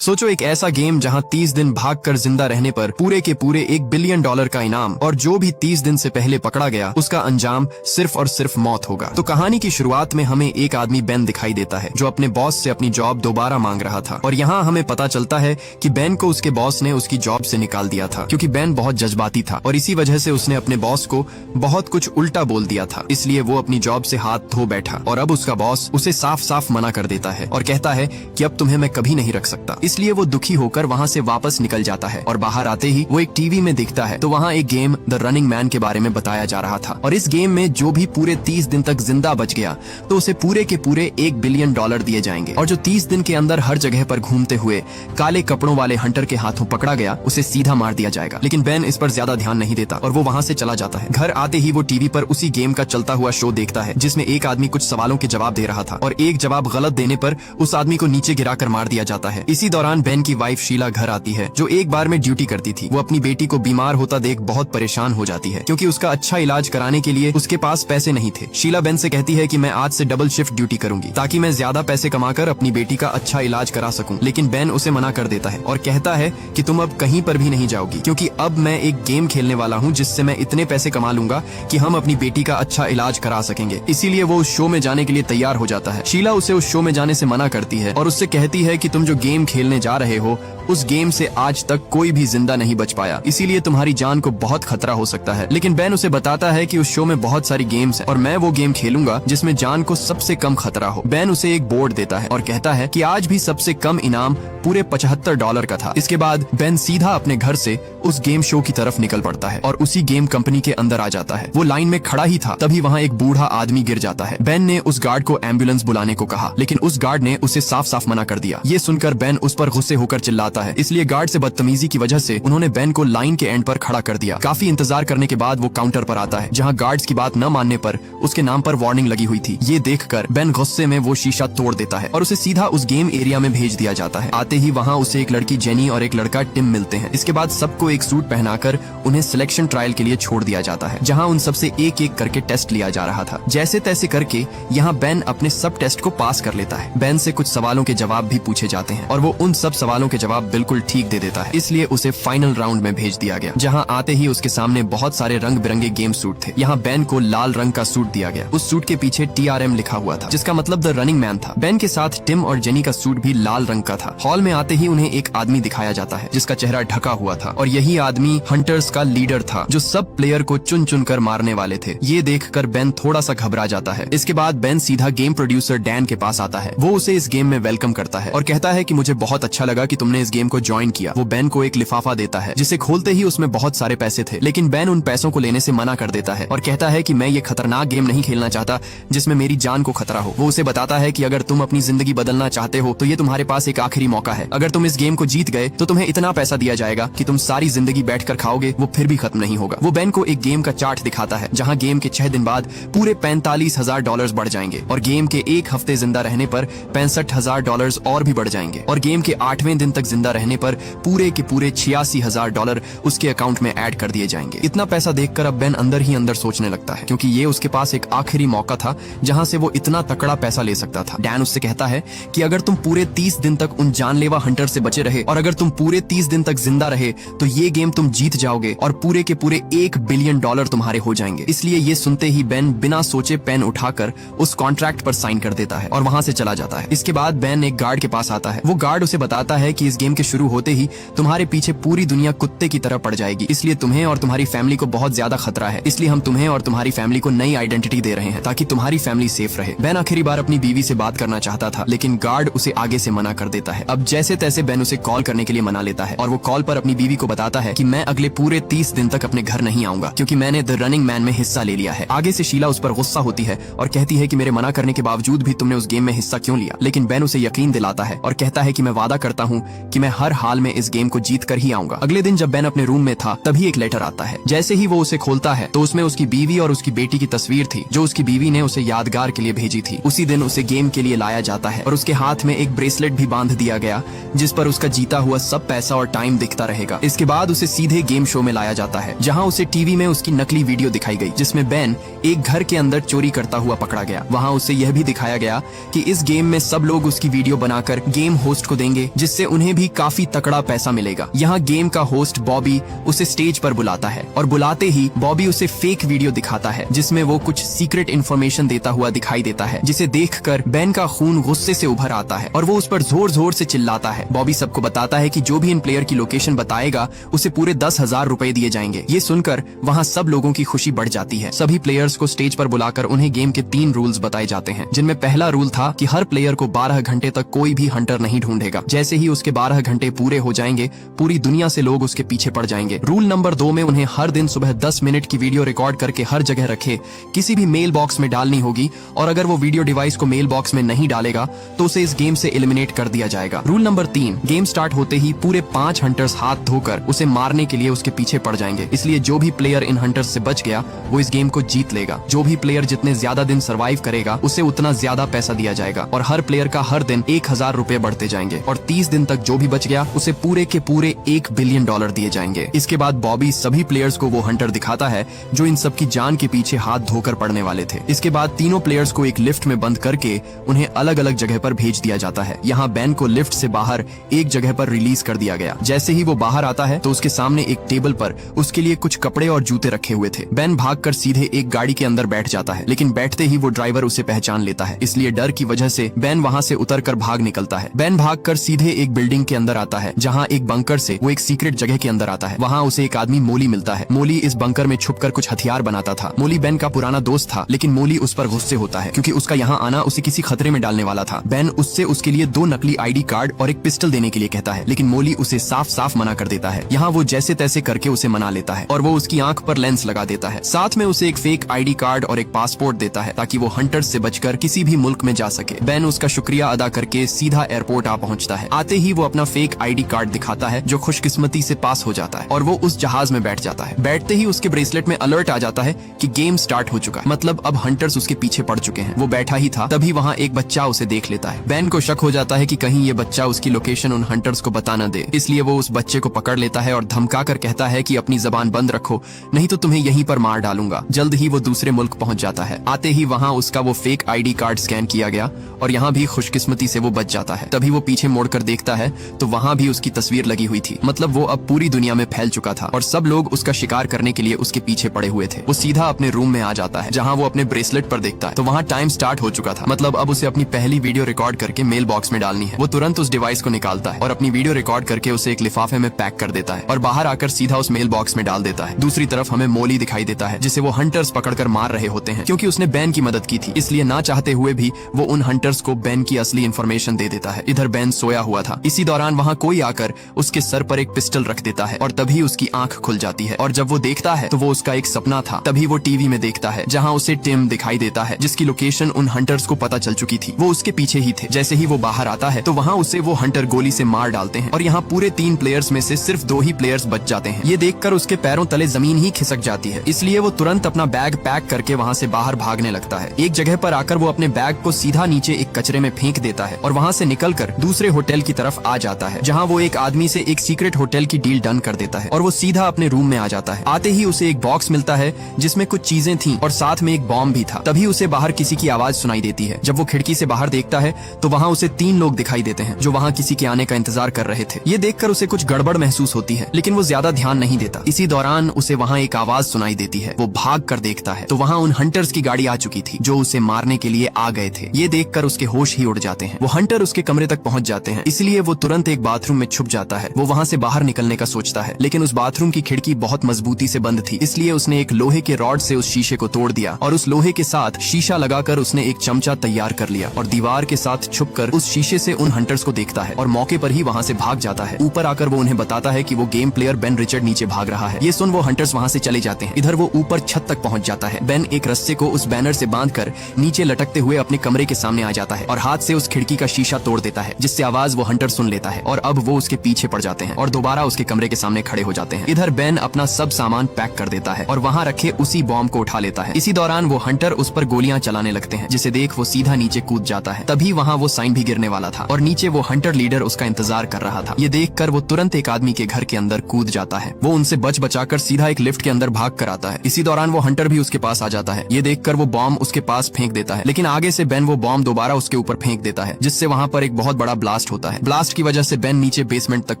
सोचो एक ऐसा गेम जहां 30 दिन भागकर जिंदा रहने पर पूरे के पूरे $1 बिलियन का इनाम, और जो भी 30 दिन से पहले पकड़ा गया उसका अंजाम सिर्फ और सिर्फ मौत होगा। तो कहानी की शुरुआत में हमें एक आदमी बेन दिखाई देता है जो अपने बॉस से अपनी जॉब दोबारा मांग रहा था, और यहाँ हमें पता चलता है कि बेन को उसके बॉस ने उसकी जॉब से निकाल दिया था क्योंकि बेन बहुत जज्बाती था और इसी वजह से उसने अपने बॉस को बहुत कुछ उल्टा बोल दिया था। इसलिए वो अपनी जॉब से हाथ धो बैठा और अब उसका बॉस उसे साफ साफ मना कर देता है और कहता है कि अब तुम्हें मैं कभी नहीं रख सकता। इसलिए वो दुखी होकर वहाँ से वापस निकल जाता है और बाहर आते ही वो एक टीवी में दिखता है तो वहाँ एक गेम द रनिंग मैन के बारे में बताया जा रहा था, और इस गेम में जो भी पूरे 30 दिन तक जिंदा बच गया तो उसे पूरे के पूरे $1 बिलियन दिए जाएंगे, और जो 30 दिन के अंदर हर जगह पर घूमते हुए काले कपड़ों वाले हंटर के हाथों पकड़ा गया उसे सीधा मार दिया जाएगा। लेकिन बेन इस पर ज्यादा ध्यान नहीं देता और वो वहाँ से चला जाता है। घर आते ही वो टीवी पर उसी गेम का चलता हुआ शो देखता है जिसमें एक आदमी कुछ सवालों के जवाब दे रहा था और एक जवाब गलत देने पर उस आदमी को नीचे गिराकर मार दिया जाता है। इसी दौरान बेन की वाइफ शीला घर आती है जो एक बार में ड्यूटी करती थी। वो अपनी बेटी को बीमार होता देख बहुत परेशान हो जाती है क्योंकि उसका अच्छा इलाज कराने के लिए उसके पास पैसे नहीं थे। शीला बेन से कहती है कि मैं आज से डबल शिफ्ट ड्यूटी करूंगी ताकि मैं ज्यादा पैसे कमाकर अपनी बेटी का अच्छा इलाज करा सकूं, लेकिन बेन उसे मना कर देता है और कहता है कि तुम अब कहीं पर भी नहीं जाओगी क्योंकि अब मैं एक गेम खेलने वाला हूं जिससे मैं इतने पैसे कमा लूंगा कि हम अपनी बेटी का अच्छा इलाज करा सकेंगे। इसीलिए वो उस शो में जाने के लिए तैयार हो जाता है। शीला उसे उस शो में जाने से मना करती है और उससे कहती है कि तुम जो गेम खेलने जा रहे हो उस गेम से आज तक कोई भी जिंदा नहीं बच पाया, इसीलिए तुम्हारी जान को बहुत खतरा हो सकता है। लेकिन बेन उसे बताता है कि उस शो में बहुत सारी गेम्स हैं और मैं वो गेम खेलूंगा जिसमें जान को सबसे कम खतरा हो। बेन उसे एक बोर्ड देता है और कहता है कि आज भी सबसे कम इनाम पूरे $75 का था। इसके बाद बेन सीधा अपने घर से उस गेम शो की तरफ निकल पड़ता है और उसी गेम कंपनी के अंदर आ जाता है। वो लाइन में खड़ा ही था तभी वहाँ एक बूढ़ा आदमी गिर जाता है। बेन ने उस गार्ड को एम्बुलेंस बुलाने को कहा लेकिन उस गार्ड ने उसे साफ साफ मना कर दिया। ये सुनकर बेन उस पर गुस्से होकर चिल्लाता है, इसलिए गार्ड से बदतमीजी की वजह से उन्होंने बेन को लाइन के एंड पर खड़ा कर दिया। काफी इंतजार करने के बाद वो काउंटर पर आता है जहाँ गार्ड्स की बात न मानने पर उसके नाम पर वार्निंग लगी हुई थी। ये देखकर बेन गुस्से में वो शीशा तोड़ देता है और उसे सीधा उस गेम एरिया में भेज दिया जाता है। आते ही वहाँ उसे एक लड़की जेनी और एक लड़का टिम मिलते हैं। इसके बाद सबको एक सूट पहनाकर उन्हें सिलेक्शन ट्रायल के लिए छोड़ दिया जाता है जहाँ उन सबसे एक एक करके टेस्ट लिया जा रहा था। जैसे तैसे करके यहाँ बेन अपने सब टेस्ट को पास कर लेता है। बेन से कुछ सवालों के जवाब भी पूछे जाते हैं और वो उन सब सवालों के जवाब बिल्कुल ठीक दे देता है, इसलिए उसे फाइनल राउंड में भेज दिया गया जहां आते ही उसके सामने बहुत सारे रंग बिरंगे गेम सूट थे। यहाँ बेन को लाल रंग का सूट दिया गया। उस सूट के पीछे TRM लिखा हुआ था जिसका मतलब द रनिंग मैन था। बेन के साथ टिम और जेनी का सूट भी लाल रंग का था। हॉल में आते ही उन्हें एक आदमी दिखाया जाता है जिसका चेहरा ढका हुआ था और यही आदमी हंटर्स का लीडर था जो सब प्लेयर को चुन चुन कर मारने वाले थे। ये देखकर बेन थोड़ा सा घबरा जाता है। इसके बाद बेन सीधा गेम प्रोड्यूसर डैन के पास आता है। वो उसे इस गेम में वेलकम करता है और कहता है कि मुझे बहुत अच्छा लगा कि तुमने इस गेम को ज्वाइन किया। वो बेन को एक लिफाफा देता है जिसे खोलते ही उसमें बहुत सारे पैसे थे, लेकिन बेन उन पैसों को लेने से मना कर देता है और कहता है कि मैं ये खतरनाक गेम नहीं खेलना चाहता जिसमें मेरी जान को खतरा हो। वो उसे बताता है कि अगर तुम अपनी जिंदगी बदलना चाहते हो तो ये तुम्हारे पास एक आखिरी मौका है। अगर तुम इस गेम को जीत गए तो तुम्हें इतना पैसा दिया जाएगा कि तुम सारी जिंदगी बैठकर खाओगे, वो फिर भी खत्म नहीं होगा। वो बेन को एक गेम का चार्ट दिखाता है जहाँ गेम के 6 दिन बाद पूरे $45,000 बढ़ जाएंगे और गेम के एक हफ्ते जिंदा रहने पर $65,000 और भी बढ़ जाएंगे और गेम के 8वें दिन तक जिंदा रहने पर पूरे के पूरे $86,000 उसके अकाउंट में ऐड कर दिए जाएंगे। इतना पैसा देखकर अब बेन अंदर ही अंदर सोचने लगता है क्योंकि ये उसके पास एक आखिरी मौका था जहां से वो इतना तकड़ा पैसा ले सकता था। डैन उससे कहता है कि अगर तुम पूरे 30 दिन तक उन जानलेवा हंटर से बचे रहे और अगर तुम पूरे 30 दिन तक जिंदा रहे तो ये गेम तुम जीत जाओगे और पूरे के पूरे $1 बिलियन तुम्हारे हो जाएंगे। इसलिए ये सुनते ही बेन बिना सोचे पेन उठाकर उस कॉन्ट्रैक्ट पर साइन कर देता है और वहां से चला जाता है। इसके बाद बेन एक गार्ड के पास आता है। वो गार्ड उसे बताता है कि इस गेम के शुरू होते ही तुम्हारे पीछे पूरी दुनिया कुत्ते की तरह पड़ जाएगी, इसलिए तुम्हें और तुम्हारी फैमिली को बहुत ज्यादा खतरा है। इसलिए हम तुम्हें और तुम्हारी फैमिली को नई आइडेंटिटी दे रहे हैं ताकि तुम्हारी फैमिली सेफ रहे। बेन आखिरी बार अपनी बीवी से बात करना चाहता था लेकिन गार्ड उसे आगे से मना कर देता है। अब जैसे तैसे बेन उसे कॉल करने के लिए मना लेता है और वो कॉल पर अपनी बीवी को बताता है कि मैं अगले पूरे 30 दिन तक अपने घर नहीं आऊंगा क्योंकि मैंने द रनिंग मैन में हिस्सा ले लिया है। आगे से शीला उस पर गुस्सा होती है और कहती है कि मेरे मना करने के बावजूद भी तुमने उस गेम में हिस्सा क्यों लिया, लेकिन बेन उसे यकीन दिलाता है और कहता है कि मैं वादा करता हूँ कि मैं हर हाल में इस गेम को जीत कर ही आऊंगा। अगले दिन जब बेन अपने रूम में था तभी एक लेटर आता है। जैसे ही वो उसे खोलता है तो उसमें उसकी बीवी और उसकी बेटी की तस्वीर थी जो उसकी बीवी ने उसे यादगार के लिए भेजी थी। उसी दिन उसे गेम के लिए लाया जाता है और उसके हाथ में एक ब्रेसलेट भी बांध दिया गया जिस पर उसका जीता हुआ सब पैसा और टाइम दिखता रहेगा। इसके बाद उसे सीधे गेम शो में लाया जाता है जहाँ उसे टीवी में उसकी नकली वीडियो दिखाई गई जिसमें बेन एक घर के अंदर चोरी करता हुआ पकड़ा गया। वहाँ उसे यह भी दिखाया गया कि इस गेम में सब लोग उसकी वीडियो बनाकर गेम होस्ट को देंगे जिससे उन्हें भी काफी तकड़ा पैसा मिलेगा। यहाँ गेम का होस्ट बॉबी उसे स्टेज पर बुलाता है और बुलाते ही बॉबी उसे फेक वीडियो दिखाता है जिसमें वो कुछ सीक्रेट इन्फॉर्मेशन देता हुआ दिखाई देता है, जिसे देखकर बेन का खून गुस्से से उभर आता है और वो उस पर जोर जोर से चिल्लाता है। बॉबी सबको बताता है कि जो भी इन प्लेयर की लोकेशन बताएगा उसे पूरे 10,000 रुपए दिए जाएंगे। ये सुनकर वहाँ सब लोगों की खुशी बढ़ जाती है। सभी प्लेयर्स को स्टेज पर बुलाकर उन्हें गेम के 3 रूल्स बताए जाते हैं, जिनमें पहला रूल था कि हर प्लेयर को 12 घंटे तक कोई भी हंटर नहीं ढूंढेगा। जैसे ही उसके 12 घंटे पूरे हो जाएंगे पूरी दुनिया से लोग उसके पीछे पड़ जाएंगे। रूल नंबर 2 में उन्हें हर दिन सुबह 10 मिनट की वीडियो रिकॉर्ड करके हर जगह रखे किसी भी मेल बॉक्स में डालनी होगी, और अगर वो वीडियो डिवाइस को मेल बॉक्स में नहीं डालेगा तो उसे इस गेम से एलिमिनेट कर दिया जाएगा। रूल नंबर 3, गेम स्टार्ट होते ही पूरे 5 हंटर्स हाथ धोकर उसे मारने के लिए उसके पीछे पड़ जाएंगे। इसलिए जो भी प्लेयर इन हंटर्स से बच गया वो इस गेम को जीत लेगा। जो भी प्लेयर जितने ज्यादा दिन सर्वाइव करेगा उसे उतना ज्यादा पैसा दिया जाएगा और हर प्लेयर का हर दिन 1,000 रुपए बढ़ते जाएंगे और 30 दिन तक जो भी बच गया उसे पूरे के पूरे $1 बिलियन दिए जाएंगे। इसके बाद बॉबी सभी प्लेयर्स को वो हंटर दिखाता है जो इन सब की जान के पीछे हाथ धोकर पड़ने वाले थे। इसके बाद तीनों प्लेयर्स को एक लिफ्ट में बंद करके उन्हें अलग अलग जगह पर भेज दिया जाता है। यहाँ बेन को लिफ्ट से बाहर एक जगह पर रिलीज कर दिया गया। जैसे ही वो बाहर आता है तो उसके सामने एक टेबल पर उसके लिए कुछ कपड़े और जूते रखे हुए थे। बेन भागकर सीधे एक गाड़ी के अंदर बैठ जाता है, लेकिन बैठते ही वो ड्राइवर उसे पहचान लेता है। इसलिए डर की वजह से बेन वहाँ से उतरकर भाग निकलता है। बेन भागकर सीधे एक बिल्डिंग के अंदर आता है, जहाँ एक बंकर से वो एक सीक्रेट जगह के अंदर आता है। वहाँ उसे एक आदमी मोली मिलता है। मोली इस बंकर में छुपकर कुछ हथियार बनाता था। मोली बेन का पुराना दोस्त था, लेकिन मोली उस पर गुस्से होता है क्योंकि उसका यहाँ आना उसे किसी खतरे में डालने वाला था। बेन उससे उसके लिए 2 नकली ID कार्ड और एक पिस्टल देने के लिए कहता है, लेकिन मोली उसे साफ साफ मना कर देता है। यहाँ वो जैसे तैसे करके उसे मना लेता है और वो उसकी आंख पर लेंस लगा देता है। साथ में उसे एक फेक ID कार्ड और एक पासपोर्ट देता है ताकि वो हंटर्स से बचकर किसी भी मुल्क में जा सके। बेन उसका शुक्रिया अदा करके सीधा एयरपोर्ट आ पहुंचता है। आते ही वो अपना फेक ID कार्ड दिखाता है जो खुशकिस्मती से पास हो जाता है और वो उस जहाज में बैठ जाता है। बैठते ही उसके ब्रेसलेट में अलर्ट आ जाता है कि गेम स्टार्ट हो चुका है, मतलब अब हंटर्स उसके पीछे पड़ चुके हैं। वो बैठा ही था तभी वहाँ एक बच्चा उसे देख लेता है। बेन को शक हो जाता है कि कहीं ये बच्चा उसकी लोकेशन उन हंटर्स को बता न दे, इसलिए वो उस बच्चे को पकड़ लेता है और धमका कर कहता है कि अपनी जबान बंद रखो, नहीं तो तुम्हें यहीं पर मार डालूंगा। जल्द ही वो दूसरे मुल्क पहुंच जाता है। आते ही वहाँ उसका वो फेक ID कार्ड स्कैन किया गया और यहाँ भी खुशकिस्मती से वो बच जाता है। तभी वो पीछे मोड़कर देखता है तो वहाँ भी उसकी तस्वीर लगी हुई थी, मतलब वो अब पूरी दुनिया में फैल चुका था और सब लोग उसका शिकार करने के लिए उसके पीछे पड़े हुए थे। वो सीधा अपने रूम में आ जाता है, जहाँ वो अपने ब्रेसलेट पर देखता है तो वहाँ टाइम स्टार्ट हो चुका था, मतलब अब उसे अपनी पहली वीडियो रिकॉर्ड करके मेल बॉक्स में डालनी है। वो तुरंत उस डिवाइस को निकालता है और अपनी वीडियो रिकॉर्ड करके उसे एक लिफाफे में पैक कर देता है और बाहर आकर सीधा उस मेल बॉक्स में डाल देता है। दूसरी तरफ हमें मोली दिखाई देता है जिसे वो हंटर्स पकड़कर मार रहे होते हैं। क्योंकि उसने बेन की मदद की थी इसलिए ना चाहते हुए भी वो उन हंटर्स को बेन की असली इन्फॉर्मेशन दे देता है। इधर बेन सोया हुआ था। इसी दौरान वहाँ कोई आकर उसके सर पर एक पिस्टल रख देता है और तभी उसकी आंख खुल जाती है और जब वो देखता है तो वो उसका एक सपना था। तभी वो टीवी में देखता है जहाँ उसे टिम दिखाई देता है जिसकी लोकेशन उन हंटर्स को पता चल चुकी थी। वो उसके पीछे ही थे। जैसे ही वो बाहर आता है तो वहाँ उसे वो हंटर गोली से मार डालते हैं और यहाँ पूरे 3 प्लेयर्स में से सिर्फ 2 ही प्लेयर्स बच जाते हैं। ये देखकर उसके पैरों तले जमीन ही खिसक जाती है, इसलिए वो तुरंत अपना बैग पैक करके वहाँ से बाहर भागने लगता है। एक जगह पर आकर वो अपने बैग को सीधा नीचे एक कचरे में फेंक देता है और वहाँ से निकलकर दूसरे होटल की तरफ आ जाता है, जहाँ वो एक आदमी से एक सीक्रेट होटल की डील डन कर देता है और वो सीधा अपने रूम में आ जाता है। आते ही उसे एक बॉक्स मिलता है जिसमें कुछ चीजें थी और साथ में एक बॉम्ब भी था। तभी उसे बाहर किसी की आवाज सुनाई देती है। जब वो खिड़की से बाहर देखता है तो वहाँ उसे 3 लोग दिखाई देते हैं जो वहाँ किसी के आने का इंतजार कर रहे थे। ये देखकर उसे कुछ गड़बड़ महसूस होती है, लेकिन वो ज्यादा ध्यान नहीं देता। इसी दौरान उसे वहाँ एक आवाज सुनाई देती है। वो भाग कर देखता है तो वहाँ उन हंटर्स की गाड़ी आ चुकी थी जो उसे मारने के लिए आ गए थे। ये देखकर उसके होश ही उड़ जाते हैं। वो हंटर उसके कमरे तक पहुँच जाते हैं, इसलिए वो तुरंत एक बाथरूम में छुप जाता है। वो वहाँ से बाहर निकलने का सोचता है, लेकिन उस बाथरूम की खिड़की बहुत मजबूती से बंद थी, इसलिए उसने एक लोहे के रॉड से उस शीशे को तोड़ दिया और उस लोहे के साथ शीशा लगाकर उसने एक चमचा तैयार कर लिया और दीवार के साथ छुपकर उस शीशे से उन हंटर्स को देखता है और मौके पर ही वहाँ से भाग जाता है। ऊपर आकर वो उन्हें बताता है कि वो गेम प्लेयर बेन रिचर्ड नीचे भाग रहा है। ये सुन वो हंटर्स वहाँ से चले जाते हैं। इधर वो ऊपर छत तक पहुँच जाता है। बेन एक रस्से को उस बैनर से बांधकर नीचे लटकते हुए अपने कमरे के सामने आ जाता है और हाथ से उस खिड़की का शीशा तोड़ देता है, जिससे आवाज वो हंटर सुन लेता है और अब वो उसके पीछे पड़ जाते हैं और दोबारा उसके कमरे के सामने खड़े हो जाते हैं। इधर बेन अपना सब सामान पैक कर देता है और वहाँ रखे उसी बॉम्ब को उठा लेता है। इसी दौरान वो हंटर उस पर गोलियां चलाने लगते हैं, जिसे देख वो सीधा नीचे कूद जाता है। तभी वहाँ वो साइन भी गिरने वाला था और नीचे वो हंटर लीडर उसका इंतजार कर रहा था। ये देखकर वो तुरंत एक आदमी के घर के अंदर कूद जाता है। वो उनसे बच बचाकर सीधा एक लिफ्ट के अंदर भाग कर आता है। इसी दौरान वो हंटर भी उसके पास आ जाता है। ये देखकर वो बॉम्ब उसके पास फेंक देता है, लेकिन आगे से बेन वो बॉम्ब दोबारा उसके ऊपर फेंक देता है, जिससे वहाँ पर एक बहुत बड़ा ब्लास्ट होता है। ब्लास्ट की वजह वजह से बेन नीचे बेसमेंट तक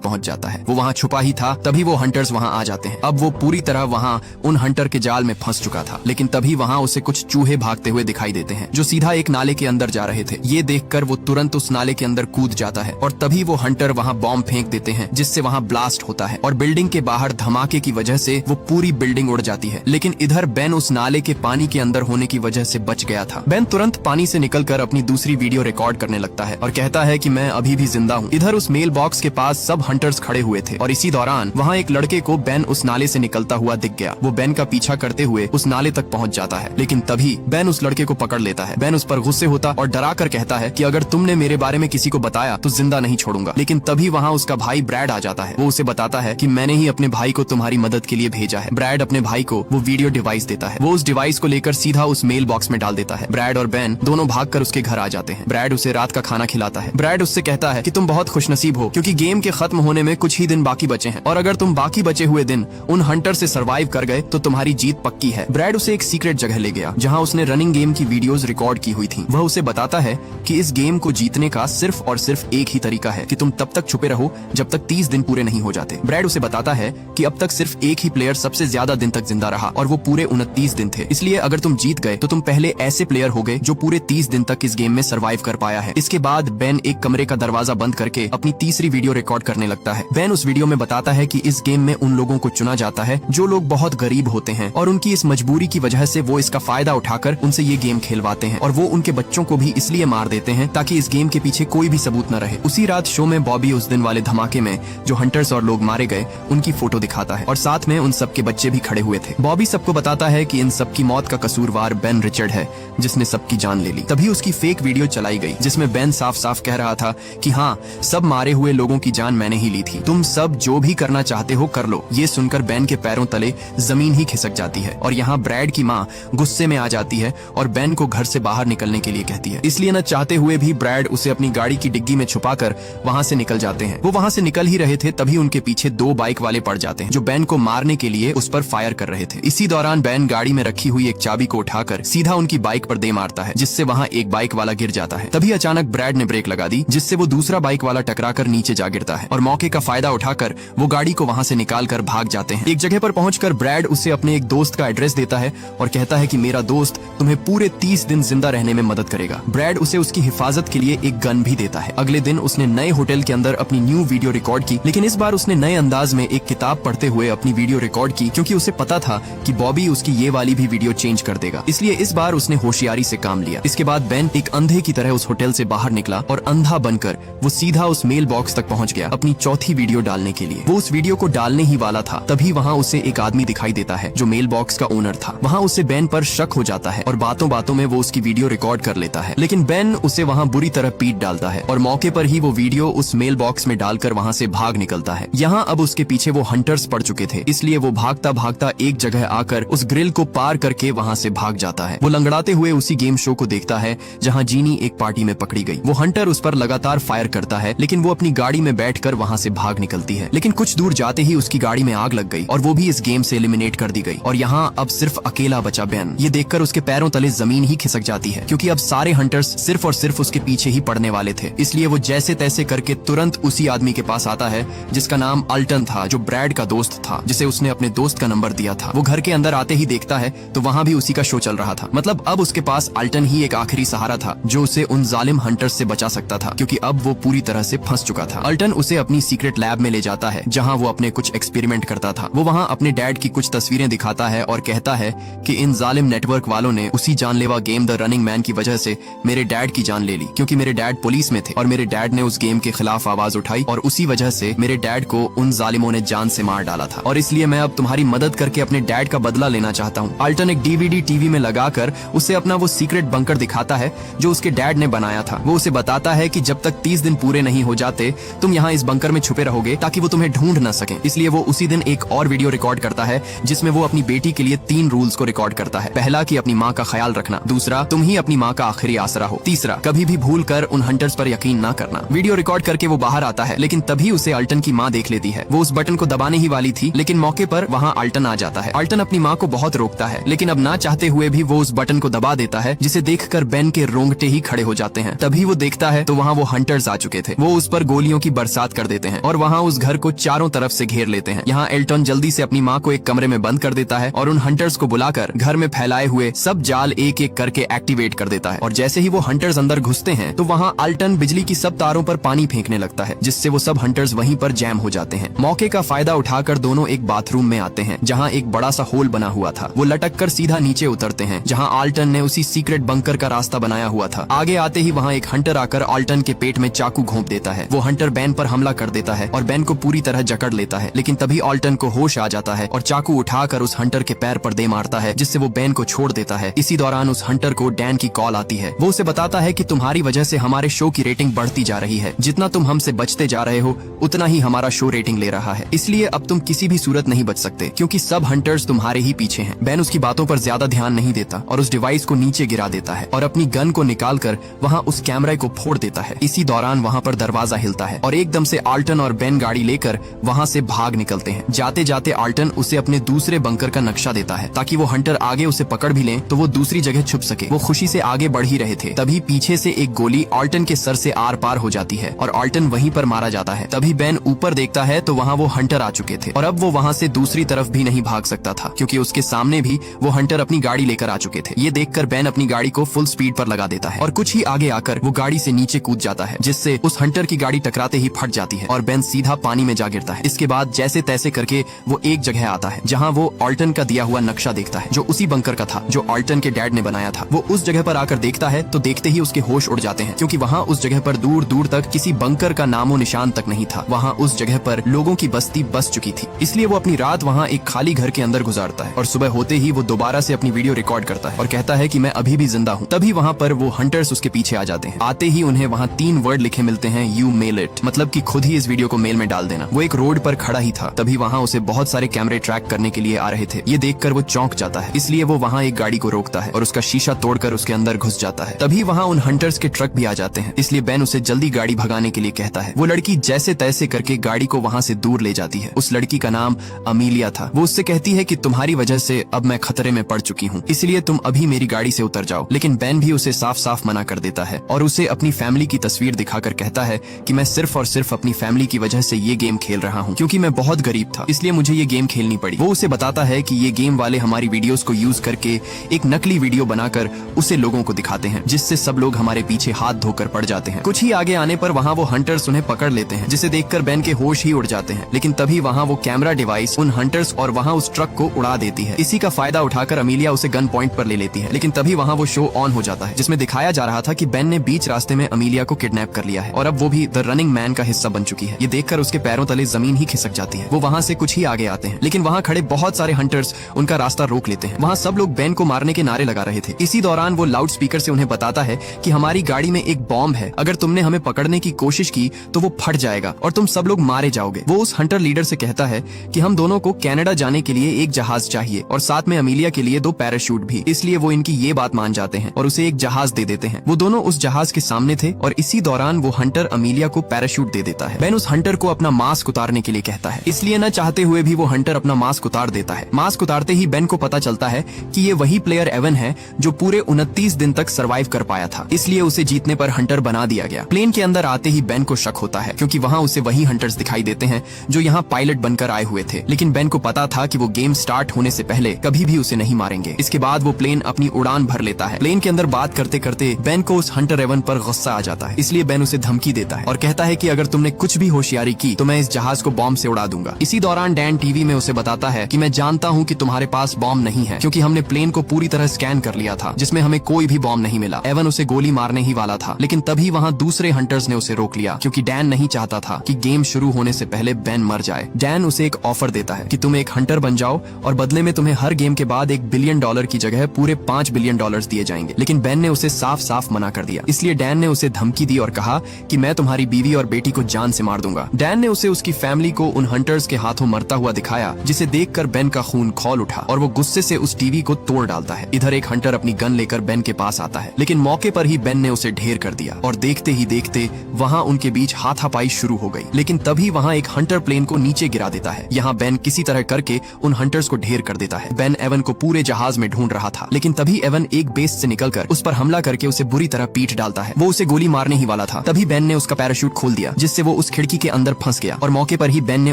पहुंच जाता है। वो वहाँ छुपा ही था, तभी वो हंटर्स वहाँ आ जाते हैं। अब वो पूरी तरह वहाँ उन हंटर के जाल में फंस चुका था, लेकिन तभी वहाँ उसे कुछ चूहे भागते हुए दिखाई देते हैं जो सीधा एक नाले के अंदर जा रहे थे। ये देखकर वो तुरंत उस नाले के अंदर कूद जाता है और तभी वो हंटर वहाँ बॉम्ब फेंक देते हैं, जिससे वहाँ ब्लास्ट होता है और बिल्डिंग के बाहर धमाके की वजह से वो पूरी बिल्डिंग उड़ जाती है। लेकिन इधर बेन उस नाले के पानी के अंदर होने की वजह से बच गया था। बेन तुरंत पानी से निकलकर अपनी दूसरी वीडियो रिकॉर्ड करने लगता है और कहता है कि मैं अभी भी जिंदा हूँ। इधर उस मेल बॉक्स के पास सब हंटर्स खड़े हुए थे और इसी दौरान वहाँ एक लड़के को बेन उस नाले से निकलता हुआ दिख गया। वो बेन का पीछा करते हुए उस नाले तक पहुँच जाता है, लेकिन तभी बेन उस लड़के को पकड़ लेता है। बेन उस पर गुस्से होता और डरा कर कहता है कि अगर तुमने मेरे बारे में किसी को बताया तो जिंदा नहीं छोड़ूंगा। लेकिन तभी वहाँ उसका भाई ब्रैड आ जाता है। वो उसे बताता है कि मैंने ही अपने भाई को तुम्हारी मदद के लिए भेजा है। ब्रैड अपने भाई को वो वीडियो डिवाइस देता है। वो उस डिवाइस को लेकर सीधा उस मेल बॉक्स में डाल देता है। ब्रैड और बेन दोनों भागकर उसके घर आ जाते हैं। ब्रैड उसे रात का खाना खिलाता है। ब्रैड उससे कहता है कि तुम बहुत खुशनसीब हो क्योंकि गेम के खत्म होने में कुछ ही दिन बाकी बचे हैं और अगर तुम बाकी बचे हुए दिन उन हंटर से सरवाइव कर गए तो तुम्हारी जीत पक्की है। ब्रैड उसे एक सीक्रेट जगह ले गया जहाँ उसने रनिंग गेम की वीडियोस रिकॉर्ड की हुई थी। वह उसे बताता है कि इस गेम को जीतने का सिर्फ और सिर्फ एक ही तरीका है कि तुम तब तक छुपे रहो जब तक 30 दिन पूरे नहीं हो जाते। ब्रैड उसे बताता है कि अब तक सिर्फ एक ही प्लेयर सबसे ज्यादा दिन तक जिंदा रहा और वो पूरे 29 दिन थे। इसलिए अगर तुम जीत गए तो तुम पहले ऐसे प्लेयर हो गए जो पूरे 30 दिन तक इस गेम में सरवाइव कर पाया है। इसके बाद बेन एक कमरे का दरवाजा बंद करके अपनी तीसरी वीडियो रिकॉर्ड करने लगता है। बेन उस वीडियो में बताता है कि इस गेम में उन लोगों को चुना जाता है जो लोग बहुत गरीब होते हैं और उनकी इस मजबूरी की वजह से वो इसका फायदा उठाकर उनसे ये गेम खेलवाते हैं और वो उनके बच्चों को भी इसलिए मार देते हैं ताकि इस गेम के पीछे कोई भी सबूत न रहे। उसी रात शो में बॉबी उस दिन वाले धमाके में जो हंटर्स और लोग मारे गए उनकी फोटो दिखाता है और साथ में उन सबके बच्चे भी खड़े हुए थे। बॉबी सबको बताता है कि इन सबकी मौत का कसूरवार बेन रिचर्ड है जिसने सबकी जान ले ली। तभी उसकी फेक वीडियो चलाई गई जिसमें बेन साफ साफ कह रहा था कि हाँ, सब मारे हुए लोगों की जान मैंने ही ली थी, तुम सब जो भी करना चाहते हो कर लो। ये सुनकर बेन के पैरों तले जमीन ही खिसक जाती है और यहाँ ब्रैड की माँ गुस्से में आ जाती है और बेन को घर से बाहर निकलने के लिए कहती है। इसलिए न चाहते हुए भी ब्रैड उसे अपनी गाड़ी की डिग्गी में छुपाकर वहाँ से निकल जाते हैं। वो वहाँ से निकल ही रहे थे तभी उनके पीछे 2 बाइक वाले पड़ जाते हैं जो बेन को मारने के लिए उस पर फायर कर रहे थे। इसी दौरान बेन गाड़ी में रखी हुई एक चाबी को उठाकर सीधा उनकी बाइक पर दे मारता है जिससे वहाँ एक बाइक वाला गिर जाता है। तभी अचानक ब्रैड ने ब्रेक लगा दी जिससे वो दूसरा बाइक वाला टकराकर नीचे जा गिरता है और मौके का फायदा उठाकर वो गाड़ी को वहाँ से निकाल कर भाग जाते हैं। एक जगह पर पहुंचकर ब्रैड उसे अपने एक दोस्त का एड्रेस देता है और कहता है कि मेरा दोस्त तुम्हें पूरे 30 दिन जिंदा रहने में मदद करेगा। ब्रैड उसे उसकी हिफाजत के लिए एक गन भी देता है। अगले दिन उसने नए होटल के अंदर अपनी न्यू वीडियो रिकॉर्ड की, लेकिन इस बार उसने नए अंदाज में एक किताब पढ़ते हुए अपनी वीडियो रिकॉर्ड की क्योंकि उसे पता था कि बॉबी उसकी ये वाली भी वीडियो चेंज कर देगा। इसलिए इस बार उसने होशियारी से काम लिया। इसके बाद बेन एक अंधे की तरह उस होटल से बाहर निकला और अंधा बनकर वो सीधा उस मेल बॉक्स तक पहुंच गया अपनी चौथी वीडियो डालने के लिए। वो उस वीडियो को डालने ही वाला था तभी वहाँ उसे एक आदमी दिखाई देता है जो मेल बॉक्स का ओनर था। वहाँ उसे बेन पर शक हो जाता है और बातों बातों में वो उसकी वीडियो रिकॉर्ड कर लेता है, लेकिन बेन उसे वहाँ बुरी तरह पीट डालता है और मौके पर ही वो वीडियो उस मेल बॉक्स में डालकर वहाँ से भाग निकलता है। यहाँ अब उसके पीछे वो हंटर्स पड़ चुके थे, इसलिए वो भागता भागता एक जगह आकर उस ग्रिल को पार करके वहाँ से भाग जाता है। वो लंगड़ाते हुए उसी गेम शो को देखता है जहाँ जीनी एक पार्टी में पकड़ी गई। वो हंटर उस पर लगातार फायर करता है लेकिन वो अपनी गाड़ी में बैठकर वहाँ से भाग निकलती है, लेकिन कुछ दूर जाते ही उसकी गाड़ी में आग लग गई और वो भी इस गेम से एलिमिनेट कर दी गई और यहाँ अब सिर्फ अकेला बचा बेन। ये देखकर उसके पैरों तले जमीन ही खिसक जाती है क्योंकि अब सारे हंटर्स सिर्फ और सिर्फ उसके पीछे ही पड़ने वाले थे। इसलिए वो जैसे तैसे करके तुरंत उसी आदमी के पास आता है जिसका नाम अल्टन था, जो ब्रैड का दोस्त था, जिसे उसने अपने दोस्त का नंबर दिया था। वो घर के अंदर आते ही देखता है तो वहाँ भी उसी का शो चल रहा था। मतलब अब उसके पास अल्टन ही एक आखिरी सहारा था जो उसे उन जालिम हंटर्स से बचा सकता था क्योंकि अब वो पूरी तरह से फंस चुका था। अल्टन उसे अपनी सीक्रेट लैब में ले जाता है जहाँ वो अपने कुछ एक्सपेरिमेंट करता था। वो वहाँ अपने डैड की कुछ तस्वीरें दिखाता है और कहता है कि इन जालिम नेटवर्क वालों ने उसी जानलेवा गेम द रनिंग मैन की वजह से मेरे डैड की जान ले ली क्योंकि मेरे डैड पुलिस में थे और मेरे डैड ने उस गेम के खिलाफ आवाज उठाई और उसी वजह से मेरे डैड को उन जालिमों ने जान से मार डाला था और इसलिए मैं अब तुम्हारी मदद करके अपने डैड का बदला लेना चाहता हूँ। अल्टन एक डीवीडी टीवी में लगाकर उसे अपना वो सीक्रेट बंकर दिखाता है जो उसके डैड ने बनाया था। वो उसे बताता है कि जब तक 30 दिन पूरे नहीं हो जाते तुम यहाँ इस बंकर में छुपे रहोगे ताकि वो तुम्हें ढूंढ न सके। इसलिए वो उसी दिन एक और वीडियो रिकॉर्ड करता है जिसमें वो अपनी बेटी के लिए 3 रूल्स को रिकॉर्ड करता है। पहला कि अपनी माँ का ख्याल रखना, दूसरा तुम ही अपनी माँ का आखिरी आसरा हो, तीसरा कभी भी भूल कर उन हंटर्स पर यकीन न करना। वीडियो रिकॉर्ड करके वो बाहर आता है लेकिन तभी उसे अल्टन की माँ देख लेती है। वो उस बटन को दबाने ही वाली थी लेकिन मौके पर वहाँ अल्टन आ जाता है। अल्टन अपनी माँ को बहुत रोकता है लेकिन अब ना चाहते हुए भी वो उस बटन को दबा देता है जिसे देखकर बेन के रोंगटे ही खड़े हो जाते हैं। तभी वो देखता है तो वहाँ वो हंटर्स आ चुके थे। वो उस पर गोलियों की बरसात कर देते हैं और वहाँ उस घर को चारों तरफ से घेर लेते हैं। यहाँ एल्टन जल्दी से अपनी माँ को एक कमरे में बंद कर देता है और उन हंटर्स को बुलाकर घर में फैलाए हुए सब जाल एक एक करके एक्टिवेट कर देता है। और जैसे ही वो हंटर्स अंदर घुसते हैं तो वहाँ अल्टन बिजली की सब तारों पर पानी फेंकने लगता है, जिससे वो सब हंटर्स वहीं पर जैम हो जाते हैं। मौके का फायदा उठाकर दोनों एक बाथरूम में आते हैं जहाँ एक बड़ा सा होल बना हुआ था। वो लटक कर सीधा नीचे उतरते हैं जहाँ आल्टन ने उसी सीक्रेट बंकर का रास्ता बनाया हुआ था। आगे आते ही वहाँ एक हंटर आकर आल्टन के पेट में चाकू घोंप देता है। वो हंटर बेन पर हमला कर देता है और बेन को पूरी तरह जकड़ लेता है, लेकिन तभी आल्टन को होश आ जाता है और चाकू उठाकर उस हंटर के पैर पर दे मारता है, जिससे वो बेन को छोड़ देता है। इसी दौरान उस हंटर को डैन की कॉल आती है। वो उसे बताता है कि तुम्हारी वजह से हमारे शो की रेटिंग बढ़ती जा रही है, जितना तुम हमसे बचते जा रहे हो उतना ही हमारा शो रेटिंग ले रहा है, इसलिए अब तुम किसी भी सूरत नहीं बच सकते क्योंकि सब हंटर्स तुम्हारे ही पीछे हैं। बेन उसकी बातों पर ज्यादा ध्यान नहीं देता और उस डिवाइस को नीचे गिरा देता है और अपनी गन को निकालकर वहाँ उस कैमरे को फोड़ देता है। इसी दौरान वहाँ पर दरवाजा हिलता है और एकदम से आल्टन और बेन गाड़ी लेकर वहाँ से भाग निकलते हैं। जाते जाते आल्टन उसे अपने दूसरे बंकर का नक्शा देता है ताकि वो हंटर आगे उसे पकड़ भी लें तो वो दूसरी जगह छुप सके। वो खुशी से आगे बढ़ ही रहे थे, तभी पीछे से एक गोली आल्टन के सर से आर पार हो जाती है और आल्टन वहीं पर मारा जाता है। तभी बेन ऊपर देखता है तो वहाँ वो हंटर आ चुके थे और अब वो वहाँ से दूसरी तरफ भी नहीं भाग सकता था क्योंकि उसके सामने भी वो हंटर अपनी गाड़ी लेकर आ चुके थे। ये देखकर बेन अपनी गाड़ी को फुल स्पीड पर लगा देता है और कुछ ही आगे आकर वो गाड़ी से नीचे कूद जाता है, जिससे उस हंटर की गाड़ी टकराते ही फट जाती है और बेन सीधा पानी में जा गिरता है। इसके बाद जैसे तैसे करके वो एक जगह आता है जहाँ वो आल्टन का दिया हुआ नक्शा देखता है जो उसी बंकर का था जो आल्टन के डैड ने बनाया था। वो उस जगह पर आकर देखता है तो देखते ही उसके होश उड़ जाते हैं क्योंकि वहाँ उस जगह पर दूर दूर तक किसी बंकर का नामो निशान तक नहीं था। वहाँ उस जगह पर लोगों की बस्ती बस चुकी थी, इसलिए वो अपनी रात वहाँ एक खाली घर के अंदर गुजारता है और सुबह होते ही वो दोबारा से अपनी वीडियो रिकॉर्ड करता है और कहता है कि मैं अभी भी जिंदा हूँ। तभी वहाँ पर वो हंटर्स उसके पीछे आ जाते हैं। आते ही उन्हें वहाँ 3 वर्ड लिखे मिलते हैं, यू मेल इट, मतलब कि खुद ही इस वीडियो को मेल में डाल देना। वो एक रोड पर खड़ा ही था, तभी वहाँ उसे बहुत सारे कैमरे ट्रैक करने के लिए आ रहे थे। ये देखकर वो चौंक जाता है, इसलिए वो वहाँ एक गाड़ी को रोकता है और उसका शीशा तोड़कर उसके अंदर घुस जाता है। तभी वहाँ उन हंटर्स के ट्रक भी आ जाते हैं, इसलिए बेन उसे जल्दी गाड़ी भगाने के लिए कहता है। वो लड़की जैसे तैसे करके गाड़ी को वहाँ से दूर ले जाती है। उस लड़की का नाम अमीलिया था। वो उससे कहती है कि तुम्हारी वजह से अब मैं खतरे में पड़ चुकी हूँ, इसलिए तुम अभी मेरी गाड़ी से उतर जाओ। लेकिन बेन भी उसे साफ साफ मना कर देता है और उसे अपनी फैमिली की तस्वीर दिखाकर कहता है कि मैं सिर्फ और सिर्फ अपनी फैमिली की वजह से ये गेम खेल रहा हूँ क्योंकि मैं बहुत गरीब था, इसलिए मुझे ये गेम खेलनी पड़ी। वो उसे बताता है कि ये गेम वाले हमारी वीडियोस को यूज करके एक नकली वीडियो बनाकर उसे लोगों को दिखाते हैं, जिससे सब लोग हमारे पीछे हाथ धोकर पड़ जाते हैं। कुछ ही आगे आने पर वहाँ वो हंटर्स उन्हें पकड़ लेते हैं, जिसे देखकर बेन के होश ही उड़ जाते हैं। लेकिन तभी वहाँ वो कैमरा डिवाइस उन हंटर्स और वहाँ उस ट्रक को उड़ा देती है। इसी का फायदा उठाकर अमीलिया उसे गन पॉइंट पर ले लेती है। लेकिन तभी वहाँ वो शो ऑन हो जाता है जिसमें दिखाया जा रहा था कि बेन ने बीच रास्ते में अमीलिया को किडनैप कर लिया है और अब वो भी द रनिंग मैन का हिस्सा बन चुकी है। ये देखकर उसके पैरों तले जमीन ही खिसक जाती है। वो वहाँ से कुछ ही आगे आते हैं, लेकिन वहाँ खड़े बहुत सारे हंटर्स उनका रास्ता रोक लेते हैं। वहाँ सब लोग बेन को मारने के नारे लगा रहे थे। इसी दौरान वो लाउड स्पीकर से उन्हें बताता है कि हमारी गाड़ी में एक बॉम्ब है, अगर तुमने हमें पकड़ने की कोशिश की तो वो फट जाएगा और तुम सब लोग मारे जाओगे। वो उस हंटर लीडर से कहता है कि हम दोनों को कनाडा जाने के लिए एक जहाज चाहिए और साथ में अमीलिया के लिए 2 पैराशूट भी, इसलिए वो इनकी ये बात मान जाते हैं और उसे एक जहाज दे देते हैं। वो दोनों उस जहाज के सामने थे और इसी दौरान वो हंटर अमीलिया को पैराशूट दे देता है। बेन उस हंटर को अपना मास्क उतारने के लिए कहता है, इसलिए न चाहते हुए भी वो हंटर अपना मास्क उतार देता है। मास्क उतारते ही बेन को पता चलता है कि ये वही प्लेयर एवन है जो पूरे 29 दिन तक सरवाइव कर पाया था, इसलिए उसे जीतने पर हंटर बना दिया गया। प्लेन के अंदर आते ही बेन को शक होता है क्योंकि वहाँ उसे वही हंटर्स दिखाई देते हैं जो यहाँ पायलट बनकर आए हुए थे। लेकिन बेन को पता था कि वो गेम स्टार्ट होने से पहले कभी भी उसे नहीं मारेंगे। इसके बाद वो प्लेन अपनी उड़ान भर लेता है। प्लेन के अंदर बात करते करते बेन को उस हंटर एवन पर गुस्सा आ जाता है, इसलिए बेन उसे धमकी देता है और कहता है कि अगर तुमने कुछ भी होशियारी की तो मैं इस जहाज को बॉम्ब से उड़ा दूंगा। इसी दौरान डैन टीवी में उसे बताता है कि मैं जानता हूँ कि तुम्हारे पास बॉम्ब नहीं है क्योंकि हमने प्लेन को पूरी तरह स्कैन कर लिया था जिसमें हमें कोई भी बॉम्ब नहीं मिला। एवन उसे गोली मारने ही वाला था, लेकिन तभी वहाँ दूसरे हंटर्स ने उसे रोक लिया क्योंकि डैन नहीं चाहता था कि गेम शुरू होने से पहले बेन मर जाए। डैन उसे एक ऑफर देता है कि तुम एक हंटर बन जाओ और बदले में तुम्हें हर गेम के बाद $1 बिलियन की जगह पूरे $5 बिलियन दिए जाएंगे। लेकिन बेन ने उसे साफ साफ मना कर दिया, इसलिए डैन ने उसे धमकी दी और कहा कि मैं तुम्हारी बीवी और बेटी को जान से मार दूंगा। डैन ने उसे उसकी फैमिली को उन हंटर्स के हाथों मरता हुआ दिखाया, जिसे देखकर बेन का खून खौल उठा और वो गुस्से से उस टीवी को तोड़ डालता है। इधर एक हंटर अपनी गन लेकर बेन के पास आता है, लेकिन मौके पर ही बेन ने उसे ढेर कर दिया और देखते ही देखते वहाँ उनके बीच हाथापाई शुरू हो गई। लेकिन तभी वहाँ एक हंटर प्लेन को नीचे गिरा देता है। यहाँ बेन किसी तरह करके उन हंटर्स को ढेर कर देता है। बेन एवन को पूरे जहाज में ढूंढ रहा था, लेकिन तभी एवन एक बेस से निकलकर उस पर हमला करके उसे बुरी तरह पीट डालता है। वो उसे गोली मारने ही वाला था, तभी बेन ने उसका उसका पैराशूट खोल दिया, जिससे वो उस खिड़की के अंदर फंस गया और मौके पर ही बेन ने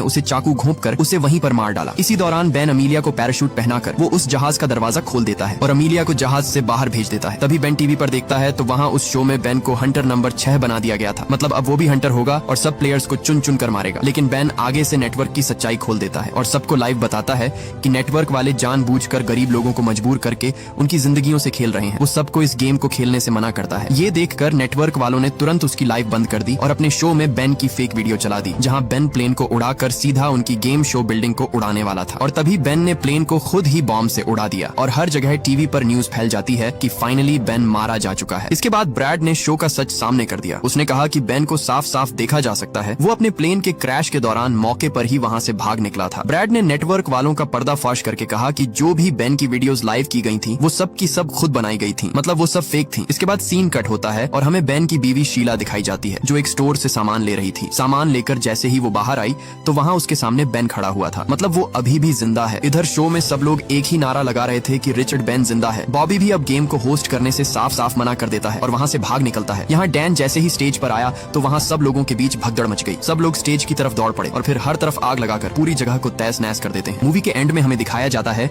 उसे चाकू घोंपकर उसे वहीं पर मार डाला। इसी दौरान बेन अमीलिया को पैराशूट पहनाकर वो उस जहाज का दरवाजा खोल देता है और अमीलिया को जहाज से बाहर भेज देता है। तभी बेन टीवी पर देखता है तो वहाँ उस शो में बेन को हंटर नंबर 6 बना दिया गया था। मतलब अब वो भी हंटर होगा और सब प्लेयर्स को चुन चुन कर मारेगा। लेकिन बेन आगे से नेटवर्क की सच्चाई खोल देता है और सबको लाइव बताता है कि नेटवर्क वाले जानबूझकर गरीब लोगों को मजबूर करके उनकी जिंदगियों से खेल रहे हैं। वो सबको इस गेम को खेलने से मना करता है। ये देखकर नेटवर्क वालों ने तुरंत उसकी लाइव बंद कर दी और अपने शो में बेन की फेक वीडियो चला दी, जहां बेन प्लेन को उड़ाकर सीधा उनकी गेम शो बिल्डिंग को उड़ाने वाला था। और तभी बेन ने प्लेन को खुद ही बॉम्ब से उड़ा दिया और हर जगह टीवी पर न्यूज फैल जाती है कि फाइनली बेन मारा जा चुका है। इसके बाद ब्रैड ने शो का सच सामने कर दिया। उसने कहा कि बेन को साफ साफ देखा जा सकता है वो अपने प्लेन के क्रैश के दौरान मौके पर ही वहां से भाग निकला था। ब्रैड ने नेटवर्क वालों का पर्दाफाश करके कहा कि जो भी बेन की वीडियोस लाइव की गई थी वो सब की सब खुद बनाई गई थी, मतलब वो सब फेक थी। इसके बाद सीन कट होता है और हमें बेन की बीवी शीला दिखाई जाती है, जो एक स्टोर से सामान ले रही थी। सामान लेकर जैसे ही वो बाहर आई तो वहाँ उसके सामने बेन खड़ा हुआ था, मतलब वो अभी भी जिंदा है। इधर शो में सब लोग एक ही नारा लगा रहे थे कि रिचर्ड बेन जिंदा है। बॉबी भी अब गेम को होस्ट करने से साफ साफ मना कर देता है और वहाँ से भाग निकलता है। यहाँ डैन जैसे ही स्टेज पर आया तो वहाँ सब लोगों के बीच भगदड़ मच गई। सब लोग स्टेज की तरफ दौड़ पड़े और फिर हर तरफ आग लगाकर पूरी जगह को तहस नहस कर देते हैं। मूवी के एंड में हमें दिखाया जाता है